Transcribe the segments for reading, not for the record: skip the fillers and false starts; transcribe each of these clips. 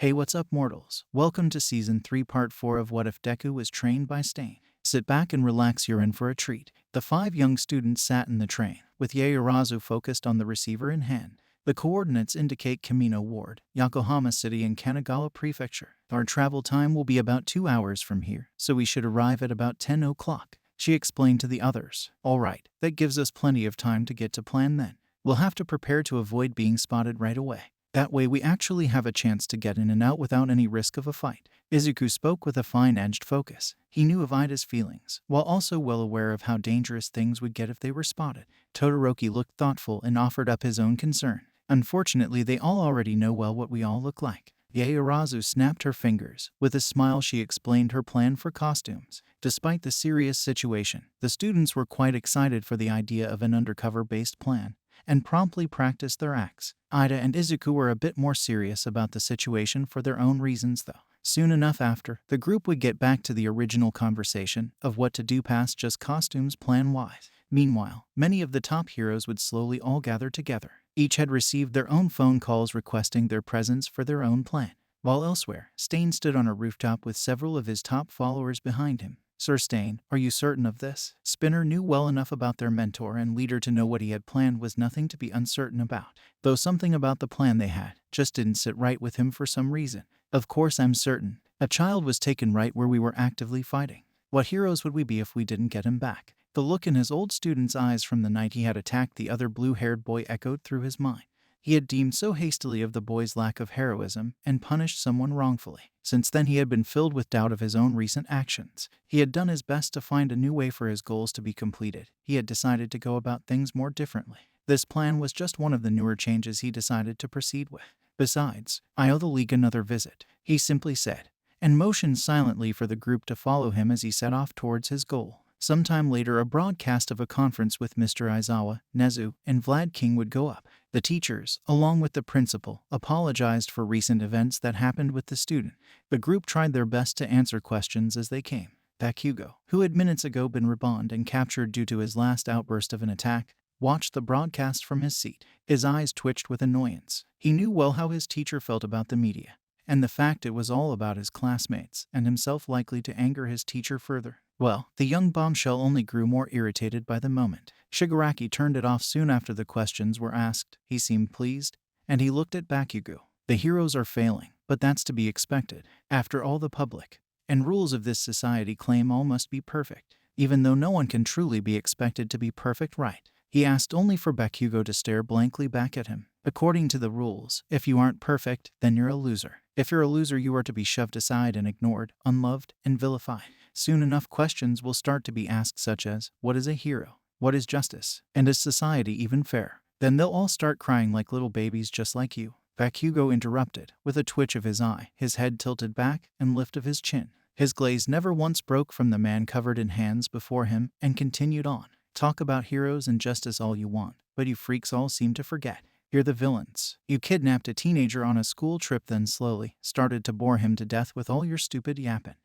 Hey, what's up, mortals? Welcome to Season 3, Part 4 of What If Deku Was Trained by Stain. Sit back and relax, you're in for a treat. The five young students sat in the train, with Yaoyorozu focused on the receiver in hand. The coordinates indicate Kamino Ward, Yokohama City and Kanagawa Prefecture. Our travel time will be about 2 hours from here, so we should arrive at about 10 o'clock, she explained to the others. All right, that gives us plenty of time to get to plan then. We'll have to prepare to avoid being spotted right away. That way we actually have a chance to get in and out without any risk of a fight. Izuku spoke with a fine-edged focus. He knew of Ida's feelings, while also well aware of how dangerous things would get if they were spotted. Todoroki looked thoughtful and offered up his own concern. Unfortunately, they all already know well what we all look like. Yaoyorozu snapped her fingers. With a smile, she explained her plan for costumes. Despite the serious situation, the students were quite excited for the idea of an undercover-based plan, and promptly practiced their acts. Ida and Izuku were a bit more serious about the situation for their own reasons though. Soon enough after, the group would get back to the original conversation of what to do past just costumes plan-wise. Meanwhile, many of the top heroes would slowly all gather together. Each had received their own phone calls requesting their presence for their own plan. While elsewhere, Stain stood on a rooftop with several of his top followers behind him. Sir Stain, are you certain of this? Spinner knew well enough about their mentor and leader to know what he had planned was nothing to be uncertain about, though something about the plan they had just didn't sit right with him for some reason. Of course I'm certain. A child was taken right where we were actively fighting. What heroes would we be if we didn't get him back? The look in his old student's eyes from the night he had attacked the other blue-haired boy echoed through his mind. He had deemed so hastily of the boy's lack of heroism and punished someone wrongfully. Since then he had been filled with doubt of his own recent actions. He had done his best to find a new way for his goals to be completed. He had decided to go about things more differently. This plan was just one of the newer changes he decided to proceed with. Besides, I owe the League another visit, he simply said, and motioned silently for the group to follow him as he set off towards his goal. Sometime later, a broadcast of a conference with Mr. Aizawa, Nezu, and Vlad King would go up. The teachers, along with the principal, apologized for recent events that happened with the student. The group tried their best to answer questions as they came. Bakugo, who had minutes ago been reborn and captured due to his last outburst of an attack, watched the broadcast from his seat. His eyes twitched with annoyance. He knew well how his teacher felt about the media, and the fact it was all about his classmates and himself likely to anger his teacher further. Well, the young bombshell only grew more irritated by the moment. Shigaraki turned it off soon after the questions were asked. He seemed pleased, and he looked at Bakugo. The heroes are failing, but that's to be expected. After all, the public and rules of this society claim all must be perfect, even though no one can truly be expected to be perfect, right? He asked only for Bakugo to stare blankly back at him. According to the rules, if you aren't perfect, then you're a loser. If you're a loser, you are to be shoved aside and ignored, unloved, and vilified. Soon enough questions will start to be asked such as, what is a hero? What is justice? And is society even fair? Then they'll all start crying like little babies just like you. Bakugo interrupted, with a twitch of his eye, his head tilted back, and lift of his chin. His glaze never once broke from the man covered in hands before him, and continued on. Talk about heroes and justice all you want, but you freaks all seem to forget. You're the villains. You kidnapped a teenager on a school trip, then slowly started to bore him to death with all your stupid yapping.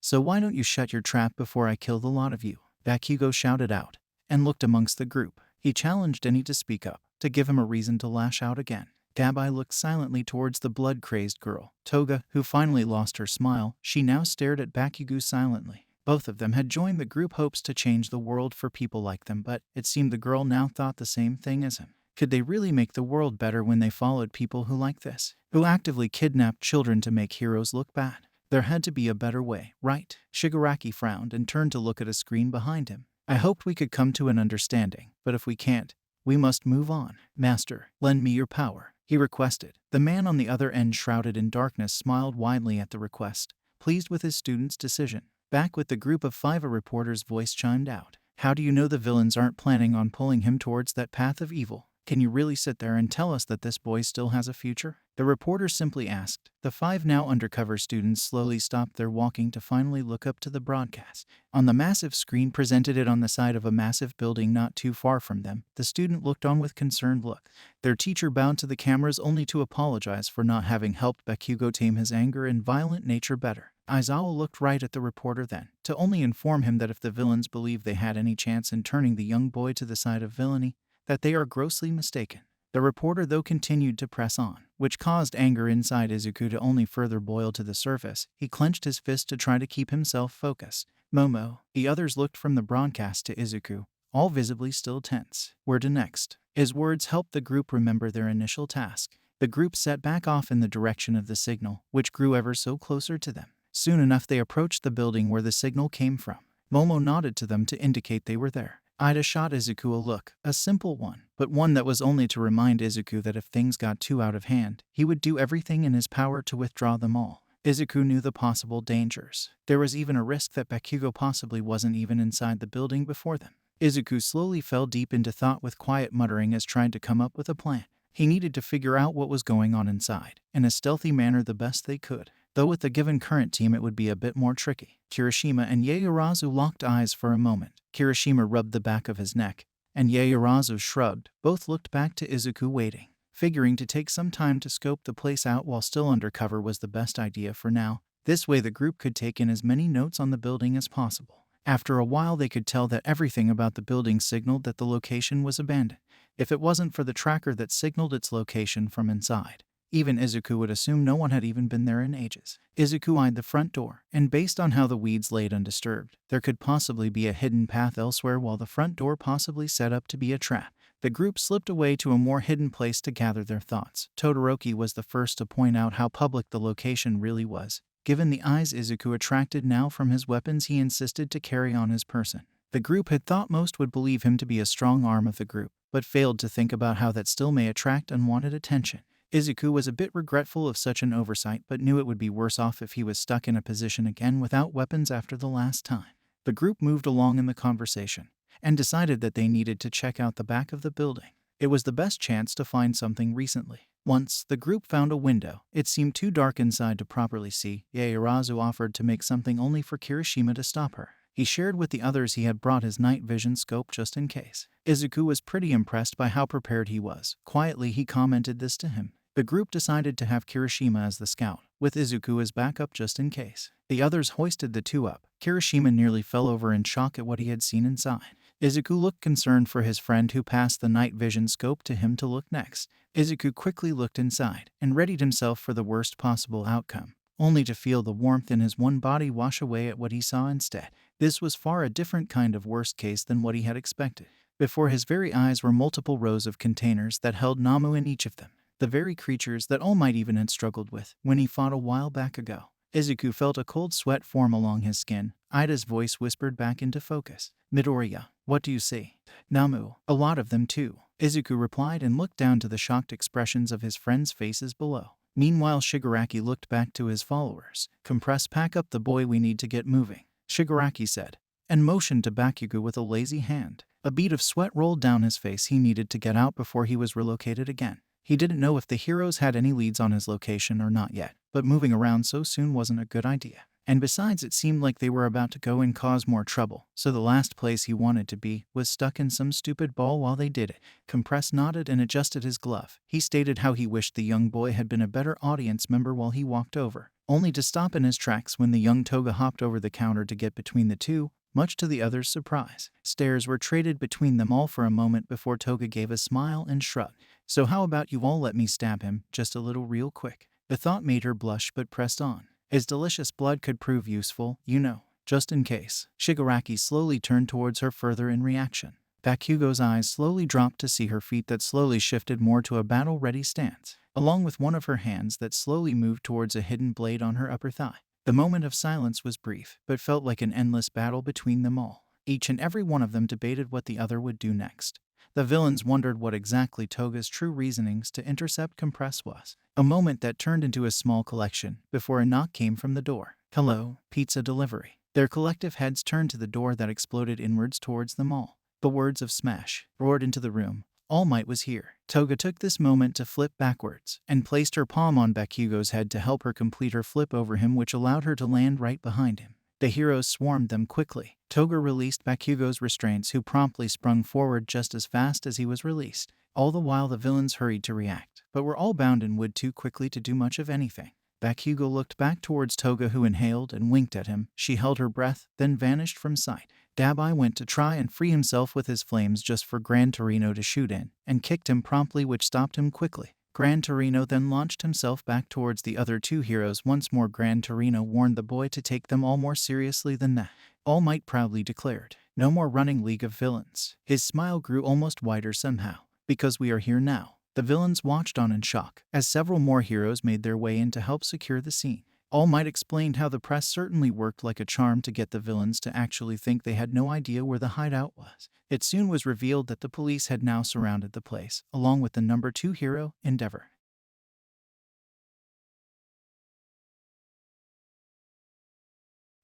So why don't you shut your trap before I kill the lot of you? Bakugo shouted out, and looked amongst the group. He challenged any to speak up, to give him a reason to lash out again. Dabai looked silently towards the blood-crazed girl. Toga, who finally lost her smile, she now stared at Bakugo silently. Both of them had joined the group hopes to change the world for people like them, but it seemed the girl now thought the same thing as him. Could they really make the world better when they followed people who like this, who actively kidnapped children to make heroes look bad? There had to be a better way, right? Shigaraki frowned and turned to look at a screen behind him. I hoped we could come to an understanding, but if we can't, we must move on. Master, lend me your power, he requested. The man on the other end, shrouded in darkness, smiled widely at the request, pleased with his student's decision. Back with the group of five, a reporter's voice chimed out. How do you know the villains aren't planning on pulling him towards that path of evil? Can you really sit there and tell us that this boy still has a future? The reporter simply asked. The five now undercover students slowly stopped their walking to finally look up to the broadcast. On the massive screen presented it on the side of a massive building not too far from them, the student looked on with concerned look. Their teacher bowed to the cameras only to apologize for not having helped Bakugo tame his anger and violent nature better. Aizawa looked right at the reporter then, to only inform him that if the villains believe they had any chance in turning the young boy to the side of villainy, that they are grossly mistaken. The reporter though continued to press on, which caused anger inside Izuku to only further boil to the surface. He clenched his fist to try to keep himself focused. Momo, the others looked from the broadcast to Izuku, all visibly still tense. Where to next? His words helped the group remember their initial task. The group set back off in the direction of the signal, which grew ever so closer to them. Soon enough they approached the building where the signal came from. Momo nodded to them to indicate they were there. Ida shot Izuku a look, a simple one, but one that was only to remind Izuku that if things got too out of hand, he would do everything in his power to withdraw them all. Izuku knew the possible dangers. There was even a risk that Bakugo possibly wasn't even inside the building before them. Izuku slowly fell deep into thought with quiet muttering as tried to come up with a plan. He needed to figure out what was going on inside, in a stealthy manner the best they could. Though with the given current team it would be a bit more tricky. Kirishima and Yaoyorozu locked eyes for a moment. Kirishima rubbed the back of his neck, and Yaoyorozu shrugged. Both looked back to Izuku waiting. Figuring to take some time to scope the place out while still undercover was the best idea for now. This way the group could take in as many notes on the building as possible. After a while they could tell that everything about the building signaled that the location was abandoned, if it wasn't for the tracker that signaled its location from inside. Even Izuku would assume no one had even been there in ages. Izuku eyed the front door, and based on how the weeds laid undisturbed, there could possibly be a hidden path elsewhere while the front door possibly set up to be a trap. The group slipped away to a more hidden place to gather their thoughts. Todoroki was the first to point out how public the location really was. Given the eyes Izuku attracted now from his weapons, he insisted to carry on his person. The group had thought most would believe him to be a strong arm of the group, but failed to think about how that still may attract unwanted attention. Izuku was a bit regretful of such an oversight but knew it would be worse off if he was stuck in a position again without weapons after the last time. The group moved along in the conversation, and decided that they needed to check out the back of the building. It was the best chance to find something recently. Once, the group found a window. It seemed too dark inside to properly see. Yaoyorozu offered to make something only for Kirishima to stop her. He shared with the others he had brought his night vision scope just in case. Izuku was pretty impressed by how prepared he was. Quietly he commented this to him. The group decided to have Kirishima as the scout, with Izuku as backup just in case. The others hoisted the two up. Kirishima nearly fell over in shock at what he had seen inside. Izuku looked concerned for his friend who passed the night vision scope to him to look next. Izuku quickly looked inside, and readied himself for the worst possible outcome, only to feel the warmth in his one body wash away at what he saw instead. This was far a different kind of worst case than what he had expected. Before his very eyes were multiple rows of containers that held Namu in each of them. The very creatures that All Might even had struggled with when he fought a while back ago. Izuku felt a cold sweat form along his skin. Ida's voice whispered back into focus. Midoriya, what do you see? Namu, a lot of them too. Izuku replied and looked down to the shocked expressions of his friends' faces below. Meanwhile Shigaraki looked back to his followers. Compress, pack up the boy, we need to get moving, Shigaraki said, and motioned to Bakugo with a lazy hand. A bead of sweat rolled down his face. He needed to get out before he was relocated again. He didn't know if the heroes had any leads on his location or not yet, but moving around so soon wasn't a good idea. And besides, it seemed like they were about to go and cause more trouble, so the last place he wanted to be was stuck in some stupid ball while they did it. Compress nodded and adjusted his glove. He stated how he wished the young boy had been a better audience member while he walked over, only to stop in his tracks when the young Toga hopped over the counter to get between the two, much to the others' surprise. Stares were traded between them all for a moment before Toga gave a smile and shrugged. So how about you all let me stab him, just a little real quick? The thought made her blush but pressed on. His delicious blood could prove useful, you know, just in case. Shigaraki slowly turned towards her further in reaction. Bakugo's eyes slowly dropped to see her feet that slowly shifted more to a battle-ready stance, along with one of her hands that slowly moved towards a hidden blade on her upper thigh. The moment of silence was brief, but felt like an endless battle between them all. Each and every one of them debated what the other would do next. The villains wondered what exactly Toga's true reasonings to intercept Compress was. A moment that turned into a small collection before a knock came from the door. Hello, pizza delivery. Their collective heads turned to the door that exploded inwards towards them all. The words of smash roared into the room. All Might was here. Toga took this moment to flip backwards and placed her palm on Bakugo's head to help her complete her flip over him, which allowed her to land right behind him. The heroes swarmed them quickly. Toga released Bakugo's restraints, who promptly sprung forward just as fast as he was released. All the while the villains hurried to react, but were all bound in wood too quickly to do much of anything. Bakugo looked back towards Toga, who inhaled and winked at him. She held her breath, then vanished from sight. Dabai went to try and free himself with his flames just for Gran Torino to shoot in, and kicked him promptly, which stopped him quickly. Gran Torino then launched himself back towards the other two heroes. Once more Gran Torino warned the boy to take them all more seriously than that. All Might proudly declared, "No more running, League of Villains." His smile grew almost wider somehow. "Because we are here now." The villains watched on in shock, as several more heroes made their way in to help secure the scene. All Might explained how the press certainly worked like a charm to get the villains to actually think they had no idea where the hideout was. It soon was revealed that the police had now surrounded the place, along with the number 2 hero, Endeavor.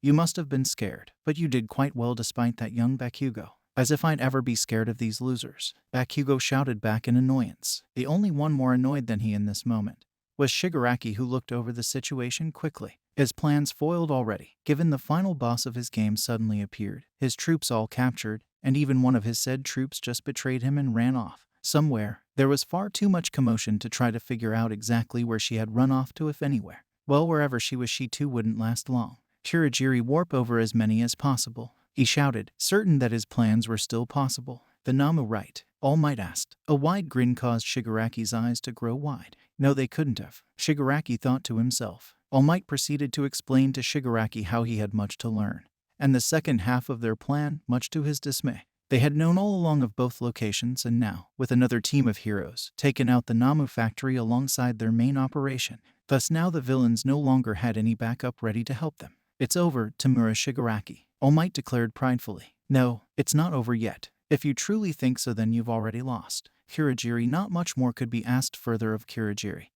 "You must have been scared, but you did quite well despite that, young Bakugo." "As if I'd ever be scared of these losers," Bakugo shouted back in annoyance. The only one more annoyed than he in this moment was Shigaraki, who looked over the situation quickly. His plans foiled already, given the final boss of his game suddenly appeared, his troops all captured, and even one of his said troops just betrayed him and ran off. Somewhere, there was far too much commotion to try to figure out exactly where she had run off to, if anywhere. Well, wherever she was, she too wouldn't last long. "Kurogiri, warp over as many as possible," he shouted, certain that his plans were still possible. "The Namu right?" All Might asked. A wide grin caused Shigaraki's eyes to grow wide. No, they couldn't have, Shigaraki thought to himself. All Might proceeded to explain to Shigaraki how he had much to learn, and the second half of their plan, much to his dismay. They had known all along of both locations, and now, with another team of heroes, taken out the Namu factory alongside their main operation. Thus now the villains no longer had any backup ready to help them. "It's over, Tamura Shigaraki," All Might declared pridefully. "No, it's not over yet. If you truly think so, then you've already lost." Kurogiri. Not much more could be asked further of Kurogiri.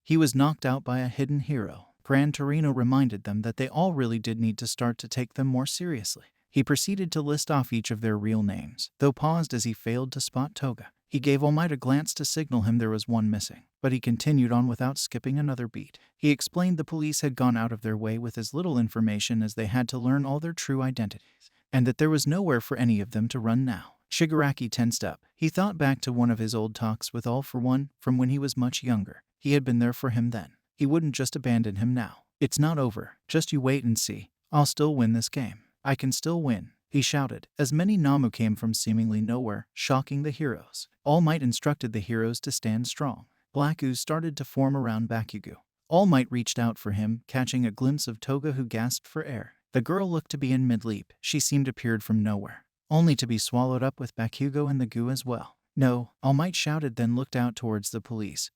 He was knocked out by a hidden hero. Gran Torino reminded them that they all really did need to start to take them more seriously. He proceeded to list off each of their real names, though paused as he failed to spot Toga. He gave All Might a glance to signal him there was one missing, but he continued on without skipping another beat. He explained the police had gone out of their way with as little information as they had to learn all their true identities, and that there was nowhere for any of them to run now. Shigaraki tensed up. He thought back to one of his old talks with All For One, from when he was much younger. He had been there for him then. He wouldn't just abandon him now. "It's not over. Just you wait and see. I'll still win this game. I can still win," he shouted, as many Namu came from seemingly nowhere, shocking the heroes. All Might instructed the heroes to stand strong. Black ooze started to form around Bakugo. All Might reached out for him, catching a glimpse of Toga, who gasped for air. The girl looked to be in mid-leap. She seemed appeared from nowhere, only to be swallowed up with Bakugo and the goo as well. "No," All Might shouted, then looked out towards the police,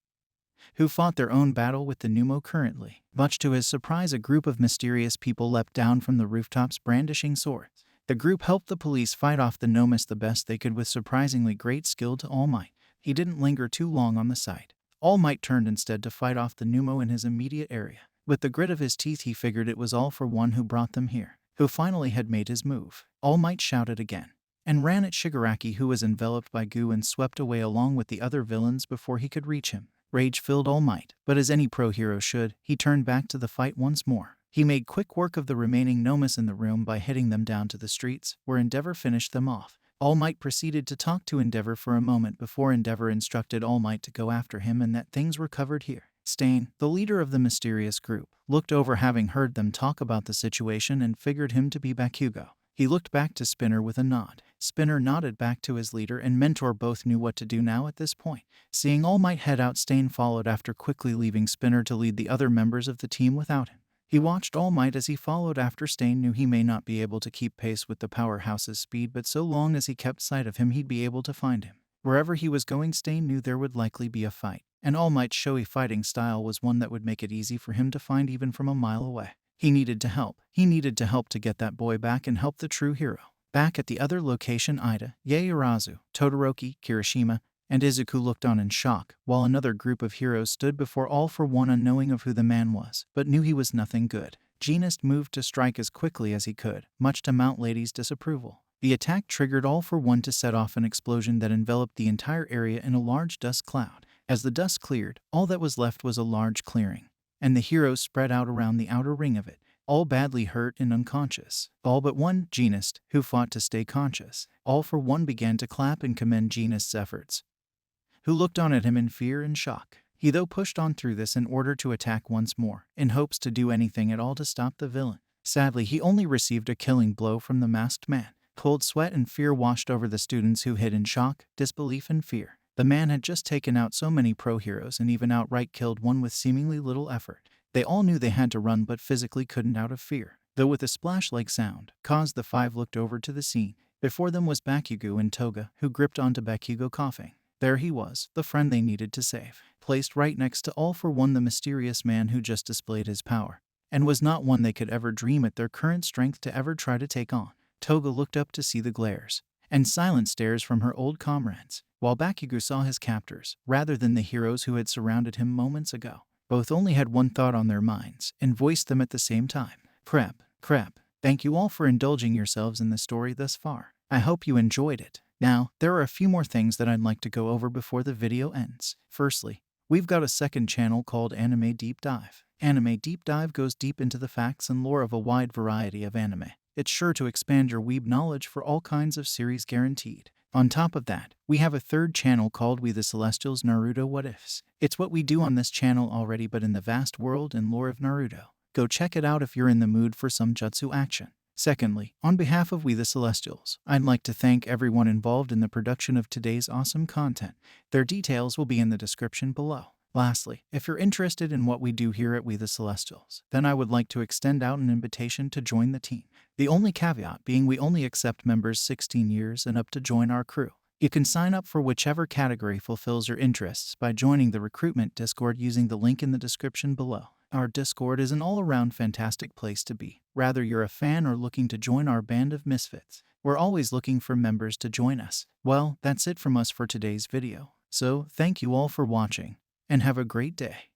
who fought their own battle with the Numo currently. Much to his surprise, a group of mysterious people leapt down from the rooftops brandishing swords. The group helped the police fight off the Nomus the best they could with surprisingly great skill to All Might. He didn't linger too long on the site. All Might turned instead to fight off the Numo in his immediate area. With the grit of his teeth, he figured it was All For One who brought them here, who finally had made his move. All Might shouted again, and ran at Shigaraki, who was enveloped by goo and swept away along with the other villains before he could reach him. Rage filled All Might, but as any pro hero should, he turned back to the fight once more. He made quick work of the remaining Nomus in the room by hitting them down to the streets, where Endeavor finished them off. All Might proceeded to talk to Endeavor for a moment before Endeavor instructed All Might to go after him and that things were covered here. Stain, the leader of the mysterious group, looked over, having heard them talk about the situation, and figured him to be Bakugo. He looked back to Spinner with a nod. Spinner nodded back to his leader and mentor. Both knew what to do now at this point. Seeing All Might head out, Stain followed after, quickly leaving Spinner to lead the other members of the team without him. He watched All Might as he followed after. Stain knew he may not be able to keep pace with the powerhouse's speed, but so long as he kept sight of him, he'd be able to find him. Wherever he was going, Stain knew there would likely be a fight, and All Might's showy fighting style was one that would make it easy for him to find even from a mile away. He needed to help. He needed to help to get that boy back and help the true hero. Back at the other location, Ida, Yaoyorozu, Todoroki, Kirishima, and Izuku looked on in shock, while another group of heroes stood before All For One, unknowing of who the man was, but knew he was nothing good. Genist moved to strike as quickly as he could, much to Mount Lady's disapproval. The attack triggered All For One to set off an explosion that enveloped the entire area in a large dust cloud. As the dust cleared, all that was left was a large clearing, and the heroes spread out around the outer ring of it, all badly hurt and unconscious. All but one, Genist, who fought to stay conscious. All For One began to clap and commend Genist's efforts, who looked on at him in fear and shock. He though pushed on through this in order to attack once more, in hopes to do anything at all to stop the villain. Sadly, he only received a killing blow from the masked man. Cold sweat and fear washed over the students who hid in shock, disbelief, and fear. The man had just taken out so many pro heroes and even outright killed one with seemingly little effort. They all knew they had to run but physically couldn't out of fear. Though with a splash-like sound caused, the five looked over to the scene. Before them was Bakugo in toga, who gripped onto Bakugo coughing. There he was, the friend they needed to save, placed right next to All For One, the mysterious man who just displayed his power, and was not one they could ever dream at their current strength to ever try to take on. Toga looked up to see the glares and silent stares from her old comrades, while Bakugo saw his captors, rather than the heroes who had surrounded him moments ago. Both only had one thought on their minds, and voiced them at the same time. Crap. Thank you all for indulging yourselves in the story thus far. I hope you enjoyed it. Now, there are a few more things that I'd like to go over before the video ends. Firstly, we've got a second channel called Anime Deep Dive. Anime Deep Dive goes deep into the facts and lore of a wide variety of anime. It's sure to expand your weeb knowledge for all kinds of series, guaranteed. On top of that, we have a third channel called We The Celestials Naruto What Ifs. It's what we do on this channel already, but in the vast world and lore of Naruto. Go check it out if you're in the mood for some jutsu action. Secondly, on behalf of We The Celestials, I'd like to thank everyone involved in the production of today's awesome content. Their details will be in the description below. Lastly, if you're interested in what we do here at We The Celestials, then I would like to extend out an invitation to join the team. The only caveat being we only accept members 16 years and up to join our crew. You can sign up for whichever category fulfills your interests by joining the recruitment Discord using the link in the description below. Our Discord is an all-around fantastic place to be. Whether you're a fan or looking to join our band of misfits, we're always looking for members to join us. Well, that's it from us for today's video. So, thank you all for watching, and have a great day.